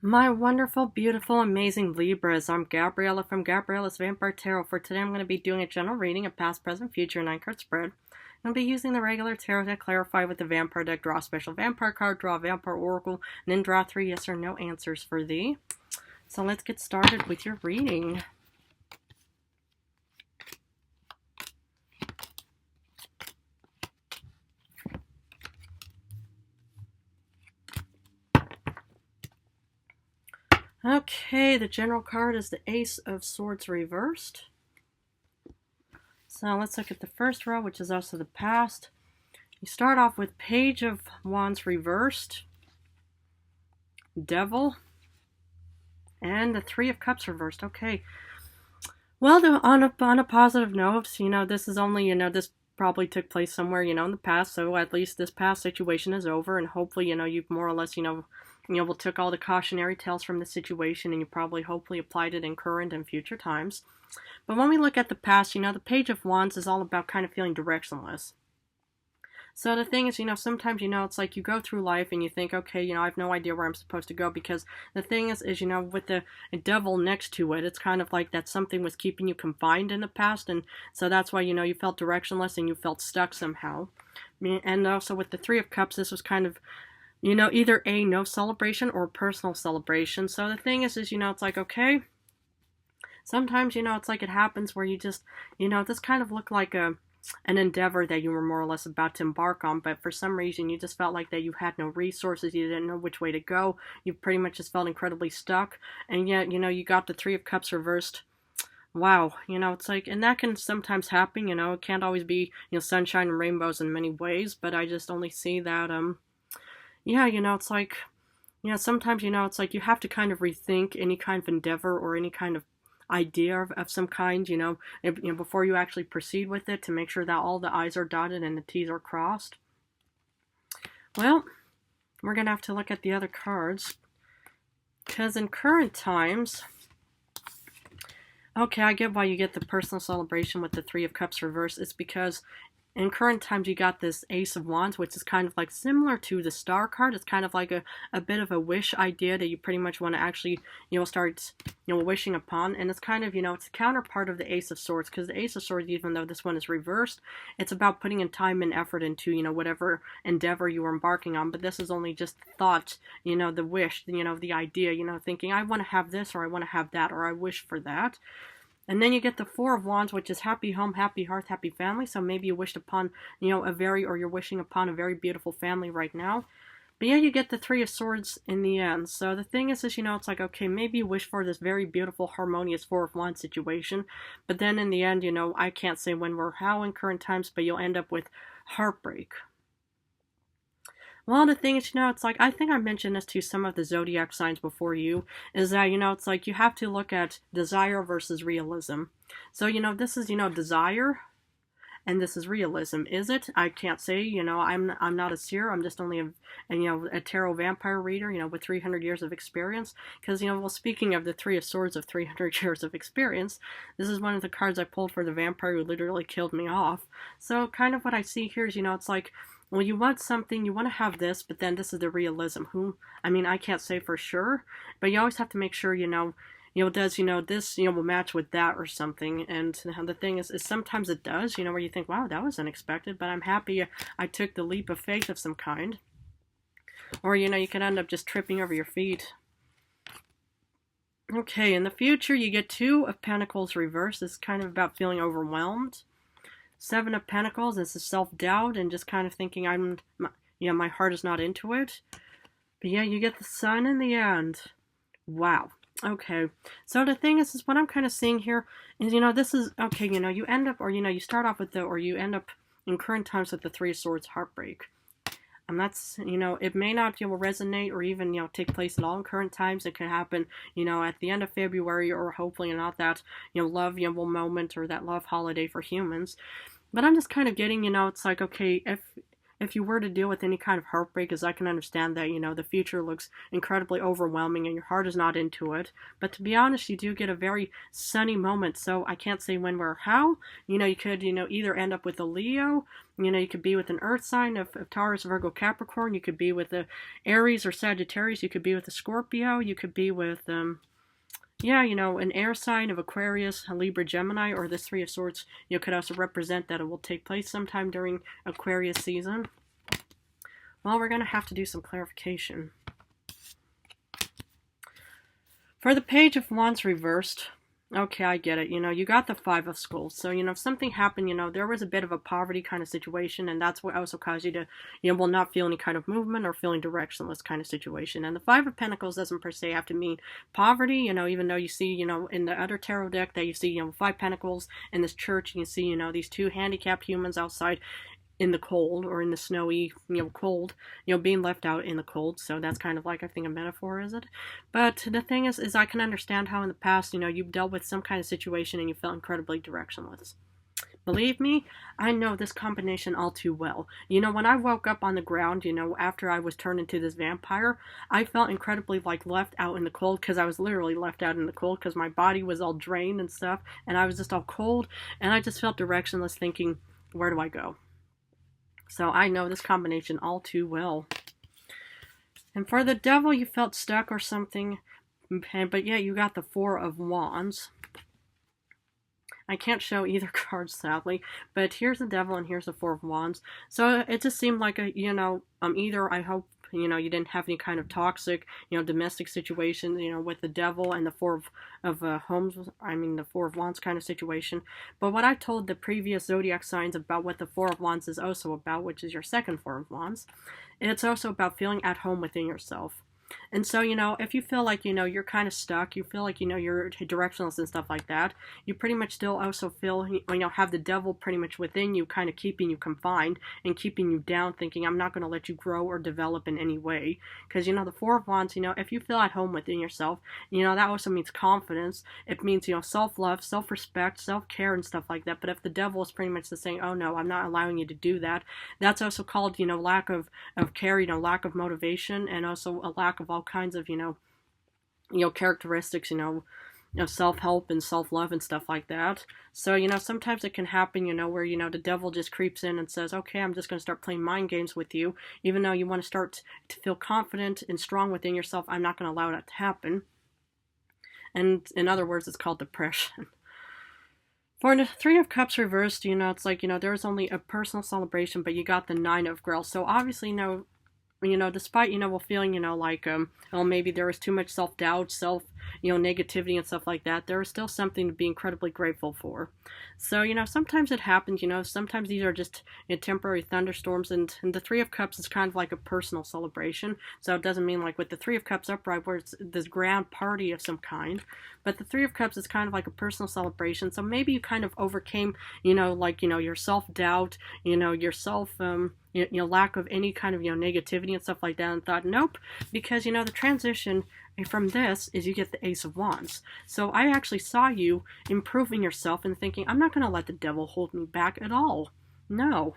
My wonderful, beautiful, amazing Libras. I'm Gabriella from Gabriella's Vampire Tarot. For today, I'm going to be doing a general reading of past, present, future 9-card spread. I'll be using the regular tarot to clarify with the vampire deck, draw a special vampire card, draw a vampire oracle, and then draw 3 yes or no answers for thee. So let's get started with your reading. Okay, the general card is the Ace of Swords reversed. So let's look at the first row, which is also the past. You start off with Page of Wands reversed, Devil, and the Three of Cups reversed. Okay. Well, on a positive note, this is only, this probably took place somewhere, in the past, so at least this past situation is over, and hopefully, you've more or less, took all the cautionary tales from the situation, and you probably, hopefully, applied it in current and future times. But when we look at the past, the Page of Wands is all about kind of feeling directionless. So the thing is, sometimes, it's like you go through life and you think, okay, I have no idea where I'm supposed to go, because the thing is, with the devil next to it, it's kind of like that something was keeping you confined in the past, and so that's why, you felt directionless and you felt stuck somehow. And also with the Three of Cups, this was kind of, either a no celebration or personal celebration. So the thing is, it's like, okay, sometimes, it's like it happens where you just, this kind of looked like an endeavor that you were more or less about to embark on, but for some reason you just felt like that you had no resources, you didn't know which way to go, you pretty much just felt incredibly stuck, and yet, you got the Three of Cups reversed. Wow, it's like, and that can sometimes happen, it can't always be, sunshine and rainbows in many ways, but I just only see that, it's like, sometimes, it's like you have to kind of rethink any kind of endeavor or any kind of idea of some kind, before you actually proceed with it, to make sure that all the I's are dotted and the T's are crossed. Well, we're going to have to look at the other cards, because in current times, okay, I get why you get the personal celebration with the Three of Cups reversed. It's because in current times, you got this Ace of Wands, which is kind of like similar to the Star card. It's kind of like a bit of a wish idea that you pretty much want to actually, start, wishing upon. And it's kind of, it's a counterpart of the Ace of Swords, because the Ace of Swords, even though this one is reversed, it's about putting in time and effort into, whatever endeavor you are embarking on. But this is only just thought, the wish, the idea, thinking, I want to have this, or I want to have that, or I wish for that. And then you get the Four of Wands, which is happy home, happy hearth, happy family. So maybe you wished upon, you're wishing upon a very beautiful family right now. But yeah, you get the Three of Swords in the end. So the thing is, it's like, okay, maybe you wish for this very beautiful, harmonious Four of Wands situation. But then in the end, I can't say when or how in current times, but you'll end up with heartbreak. Well, the thing is, it's like, I think I mentioned this to some of the zodiac signs before you, is that, it's like you have to look at desire versus realism. So, this is, desire, and this is realism. Is it? I can't say, I'm not a seer, I'm just only a tarot vampire reader, with 300 years of experience. Because, well, speaking of the Three of Swords of 300 years of experience, this is one of the cards I pulled for the vampire who literally killed me off. So, kind of what I see here is, it's like, well, you want something, you want to have this, but then this is the realism. I can't say for sure, but you always have to make sure, does, this, will match with that or something. And the thing is sometimes it does, where you think, wow, that was unexpected, but I'm happy I took the leap of faith of some kind. Or, you can end up just tripping over your feet. Okay, in the future, you get Two of Pentacles reversed. This is kind of about feeling overwhelmed. Seven of Pentacles, this is self-doubt and just kind of thinking my heart is not into it. But yeah, you get the Sun in the end. Wow. Okay. So the thing is what I'm kind of seeing here is, this is, okay, you end up, or, you start off with or you end up in current times with the Three of Swords heartbreak. And that's, it may not, resonate or even, take place at all in current times. It could happen, at the end of February, or hopefully not that, love, moment or that love holiday for humans. But I'm just kind of getting, it's like, okay, if you were to deal with any kind of heartbreak, as I can understand that, the future looks incredibly overwhelming and your heart is not into it. But to be honest, you do get a very sunny moment. So I can't say when, where, or how. You could, either end up with a Leo. You could be with an earth sign of Taurus, Virgo, Capricorn. You could be with a Aries or Sagittarius. You could be with a Scorpio. You could be with, an air sign of Aquarius, a Libra, Gemini, or this Three of Swords, could also represent that it will take place sometime during Aquarius season. Well, we're going to have to do some clarification. For the Page of Wands reversed, okay, I get it. You got the Five of Skulls. So, if something happened, there was a bit of a poverty kind of situation, and that's what also caused you to, not feel any kind of movement or feeling directionless kind of situation. And the Five of Pentacles doesn't per se have to mean poverty, even though you see, in the other tarot deck that you see, Five Pentacles in this church, you see, these two handicapped humans outside in the cold or in the snowy, cold, being left out in the cold. So that's kind of like, I think, a metaphor, is it? But the thing is I can understand how in the past, you've dealt with some kind of situation and you felt incredibly directionless. Believe me, I know this combination all too well. When I woke up on the ground, after I was turned into this vampire, I felt incredibly left out in the cold, because I was literally left out in the cold because my body was all drained and stuff, and I was just all cold, and I just felt directionless, thinking, where do I go? So I know this combination all too well. And for the Devil, you felt stuck or something, but yeah, you got the Four of Wands. I can't show either card, sadly, but here's the Devil and here's the Four of Wands. So it just seemed like either, I hope, you didn't have any kind of toxic, domestic situation, with the Devil and the Four of the Four of Wands kind of situation. But what I told the previous zodiac signs about what the Four of Wands is also about, which is your second Four of Wands, it's also about feeling at home within yourself. And so, if you feel like, you're kind of stuck, you feel like, you're directionless and stuff like that, you pretty much still also feel, have the Devil pretty much within you, kind of keeping you confined and keeping you down, thinking, I'm not going to let you grow or develop in any way. Because, the Four of Wands, if you feel at home within yourself, that also means confidence. It means, self-love, self-respect, self-care and stuff like that. But if the Devil is pretty much just saying, oh no, I'm not allowing you to do that, that's also called, lack of care, lack of motivation, and also a lack of all kinds of, characteristics, of self-help and self-love and stuff like that. So, sometimes it can happen, where, the Devil just creeps in and says, okay, I'm just going to start playing mind games with you. Even though you want to start to feel confident and strong within yourself, I'm not going to allow that to happen. And in other words, it's called depression. For the Three of Cups reversed, it's like, there's only a personal celebration, but you got the Nine of Grails. So obviously, despite, feeling, like, maybe there was too much self-doubt, negativity and stuff like that, there is still something to be incredibly grateful for. So, sometimes it happens, sometimes these are just temporary thunderstorms, and the Three of Cups is kind of like a personal celebration. So it doesn't mean like with the Three of Cups upright where it's this grand party of some kind, but the Three of Cups is kind of like a personal celebration. So maybe you kind of overcame, your self-doubt, your lack of any kind of, negativity and stuff like that, and thought, nope, because, the transition from this is you get the Ace of Wands. So I actually saw you improving yourself and thinking, I'm not going to let the Devil hold me back at all. No.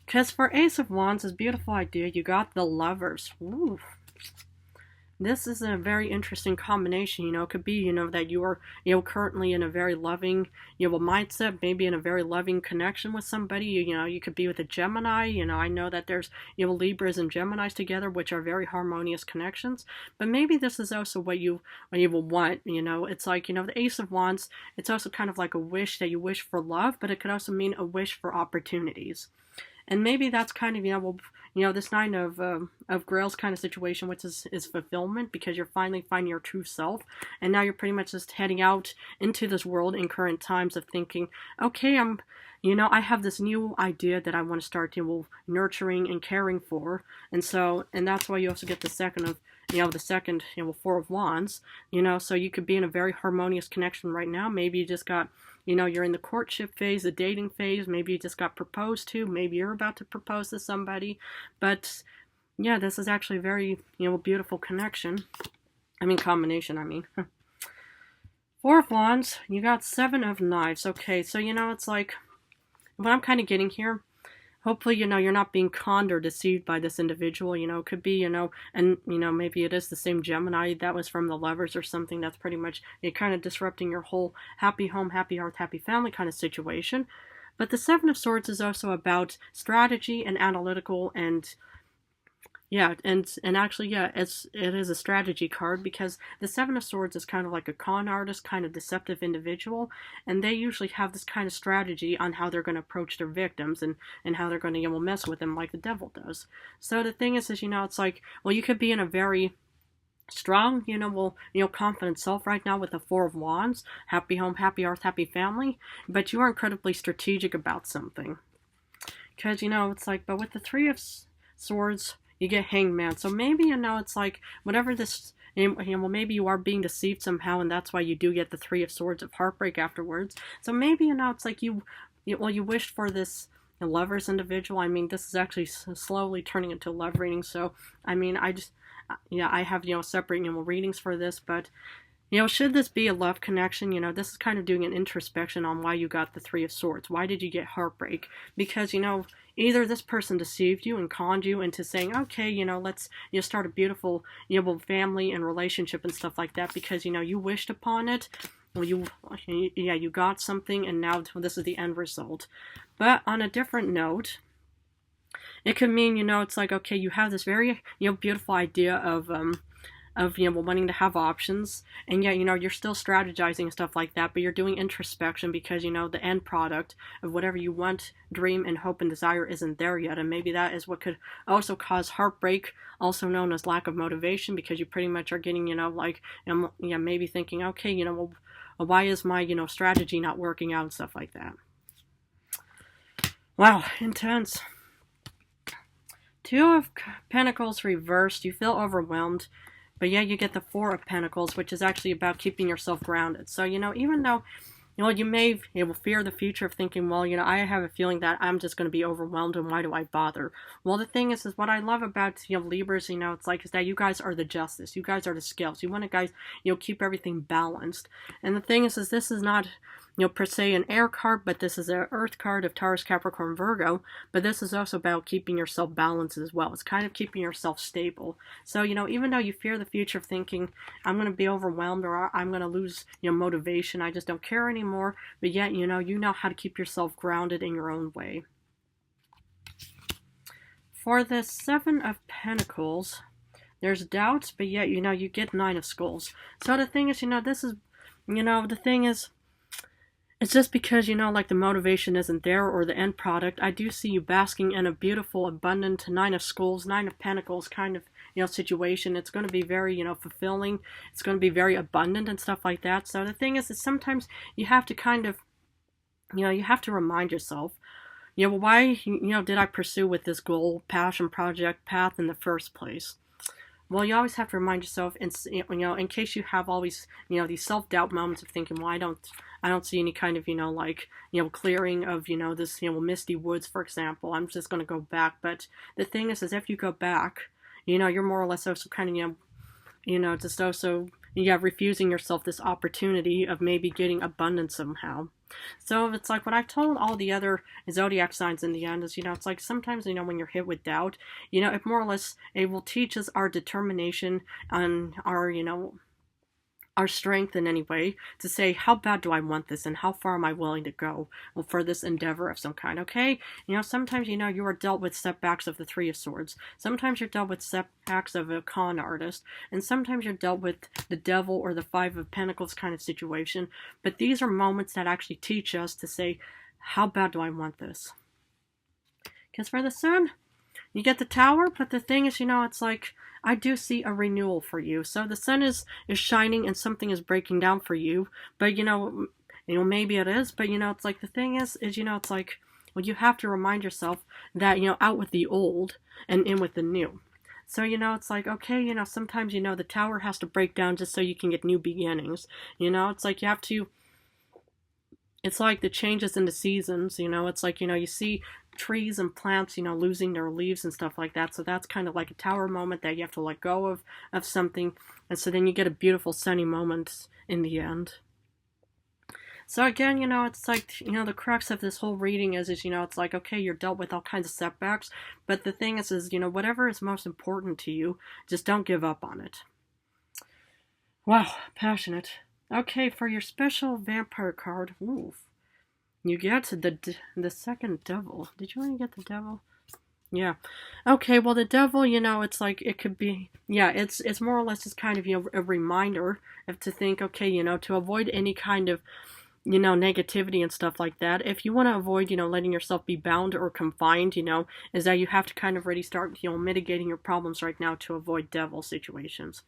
Because for Ace of Wands, this beautiful idea, you got the Lovers. Ooh. This is a very interesting combination. It could be, that you are, currently in a very loving, mindset, maybe in a very loving connection with somebody. You could be with a Gemini. I know that there's, Libras and Geminis together, which are very harmonious connections. But maybe this is also what you will want. It's like, the Ace of Wands, it's also kind of like a wish that you wish for love, but it could also mean a wish for opportunities. And maybe that's kind of, this Nine of Grails kind of situation, which is fulfillment, because you're finally finding your true self. And now you're pretty much just heading out into this world in current times of thinking, okay, I have this new idea that I want to start, nurturing and caring for. And that's why you also get the second of, Four of Wands, so you could be in a very harmonious connection right now. Maybe you just got, you're in the courtship phase, the dating phase. Maybe you just got proposed to. Maybe you're about to propose to somebody. But yeah, this is actually a very, beautiful connection. Combination. Four of Wands, you got Seven of Knives. Okay, so, it's like, what I'm kind of getting here, hopefully, you're not being conned or deceived by this individual. It could be, and, maybe it is the same Gemini that was from the Lovers or something. That's pretty much kind of disrupting your whole happy home, happy hearth, happy family kind of situation. But the Seven of Swords is also about strategy and analytical and yeah, and actually, yeah, it is a strategy card because the Seven of Swords is kind of like a con artist, kind of deceptive individual, and they usually have this kind of strategy on how they're going to approach their victims and how they're going to mess with them like the devil does. So the thing is, it's like, well, you could be in a very strong, confident self right now with the Four of Wands, happy home, happy hearth, happy family, but you are incredibly strategic about something. Because, it's like, but with the Three of Swords, you get Hanged Man. So maybe, it's like, whatever this, well, maybe you are being deceived somehow, and that's why you do get the Three of Swords of heartbreak afterwards. So maybe, it's like you wished for this Lovers individual. I mean, this is actually slowly turning into a love reading. So, I mean, I have, separate, readings for this, but, should this be a love connection, this is kind of doing an introspection on why you got the Three of Swords. Why did you get heartbreak? Because, either this person deceived you and conned you into saying, okay, let's, start a beautiful, family and relationship and stuff like that because, you wished upon it. Well, you got something and now this is the end result. But on a different note, it could mean, it's like, okay, you have this very, beautiful idea of wanting to have options, and yet, you're still strategizing and stuff like that, but you're doing introspection because, the end product of whatever you want, dream, and hope and desire isn't there yet, and maybe that is what could also cause heartbreak, also known as lack of motivation, because you pretty much are getting, maybe thinking, okay, well, why is my, strategy not working out and stuff like that. Wow, intense. Two of Pentacles reversed. You feel overwhelmed. But yeah, you get the Four of Pentacles, which is actually about keeping yourself grounded. So, even though, you may fear the future of thinking, well, I have a feeling that I'm just going to be overwhelmed and why do I bother? Well, the thing is what I love about, Libras, it's like, is that you guys are the justice. You guys are the scales. You want to guys, keep everything balanced. And the thing is this is not, per se an air card, but this is an earth card of Taurus, Capricorn, Virgo, but this is also about keeping yourself balanced as well. It's kind of keeping yourself stable. So, even though you fear the future of thinking, I'm going to be overwhelmed or I'm going to lose, motivation, I just don't care anymore, but yet, you know how to keep yourself grounded in your own way. For the Seven of Pentacles, there's doubts, but yet, you get Nine of Skulls. So the thing is, this is, the thing is, it's just because, like the motivation isn't there or the end product. I do see you basking in a beautiful, abundant Nine of Skulls, Nine of Pentacles kind of, situation. It's going to be very, fulfilling. It's going to be very abundant and stuff like that. So the thing is that sometimes you have to kind of, you have to remind yourself, why, did I pursue with this goal, passion, project, path in the first place? Well, you always have to remind yourself, in case you have always, these self-doubt moments of thinking, well, I don't see any kind of, clearing of, this, misty woods, for example. I'm just going to go back. But the thing is if you go back, you're more or less also kind of, just also, refusing yourself this opportunity of maybe getting abundance somehow. So it's like what I've told all the other zodiac signs in the end is, it's like sometimes, when you're hit with doubt, it more or less, it will teach us our determination and our strength in any way to say, how bad do I want this and how far am I willing to go for this endeavor of some kind, okay? Sometimes, you are dealt with setbacks of the Three of Swords. Sometimes you're dealt with setbacks of a con artist. And sometimes you're dealt with the devil or the Five of Pentacles kind of situation. But these are moments that actually teach us to say, how bad do I want this? Because for the Sun, you get the Tower, but the thing is, it's like, I do see a renewal for you. So the sun is shining and something is breaking down for you. But, maybe it is. But, it's like the thing is, it's like, well, you have to remind yourself that, out with the old and in with the new. So, it's like, okay, sometimes, the tower has to break down just so you can get new beginnings. It's like you have to, it's like the changes in the seasons, it's like, you see trees and plants, losing their leaves and stuff like that. So that's kind of like a tower moment that you have to let go of something. And so then you get a beautiful sunny moment in the end. So again, it's like, the crux of this whole reading is, it's like, okay, you're dealt with all kinds of setbacks, but the thing is, whatever is most important to you, just don't give up on it. Wow, passionate. Okay, for your special vampire card, oof, you get the second devil. Did you only get the devil? Yeah. Okay, well, the devil, it's like, it could be, yeah, it's more or less just kind of, a reminder of to think, okay, to avoid any kind of, negativity and stuff like that. If you want to avoid, letting yourself be bound or confined, is that you have to kind of really start, mitigating your problems right now to avoid devil situations.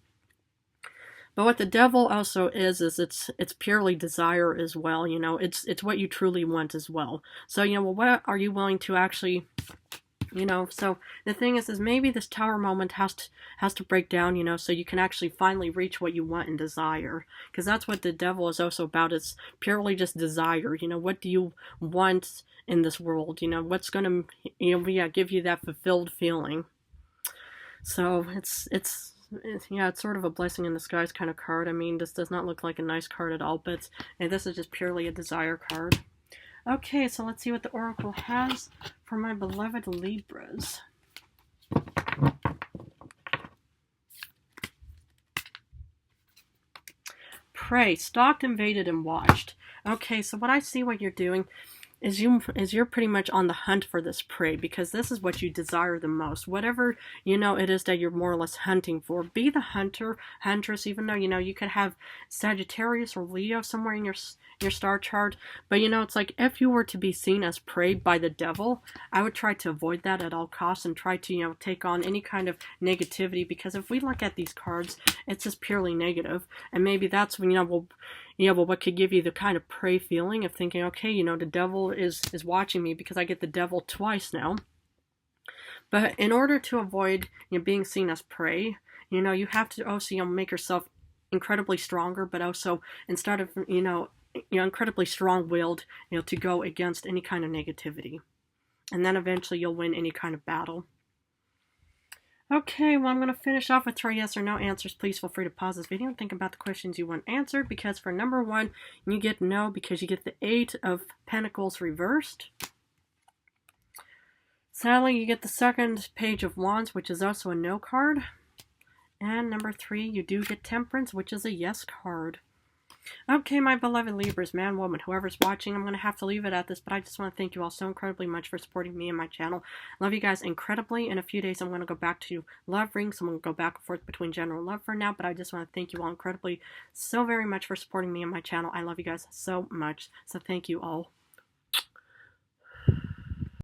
But what the devil also is it's purely desire as well, it's what you truly want as well. So, well, what are you willing to actually, so the thing is maybe this tower moment has to break down, so you can actually finally reach what you want and desire. Because that's what the devil is also about. It's purely just desire. What do you want in this world? What's going to, give you that fulfilled feeling. So it's sort of a blessing in disguise kind of card. I mean, this does not look like a nice card at all, but this is just purely a desire card. Okay, so let's see what the Oracle has for my beloved Libras. Prey, stalked, invaded, and watched. Okay, so what I see what you're doing is you're pretty much on the hunt for this prey, because this is what you desire the most. Whatever, it is that you're more or less hunting for. Be the hunter, huntress, even though, you could have Sagittarius or Leo somewhere in your star chart. But, it's like if you were to be seen as prey by the devil, I would try to avoid that at all costs and try to, take on any kind of negativity, because if we look at these cards, it's just purely negative. And maybe that's when, what could give you the kind of prey feeling of thinking, okay, the devil is watching me because I get the devil twice now. But in order to avoid, being seen as prey, you have to also, make yourself incredibly stronger, but also instead of, incredibly strong-willed, to go against any kind of negativity. And then eventually you'll win any kind of battle. Okay, well, I'm going to finish off with 3 yes or no answers. Please feel free to pause this video and think about the questions you want answered, because for number 1, you get no because you get the 8 of Pentacles reversed. Sadly, you get the second Page of Wands, which is also a no card. And number 3, you do get Temperance, which is a yes card. Okay, my beloved Libras, man, woman, whoever's watching, I'm going to have to leave it at this, but I just want to thank you all so incredibly much for supporting me and my channel. Love you guys incredibly. In a few days, I'm going to go back to love rings. I'm going to go back and forth between general love for now, but I just want to thank you all incredibly so very much for supporting me and my channel. I love you guys so much, so thank you all.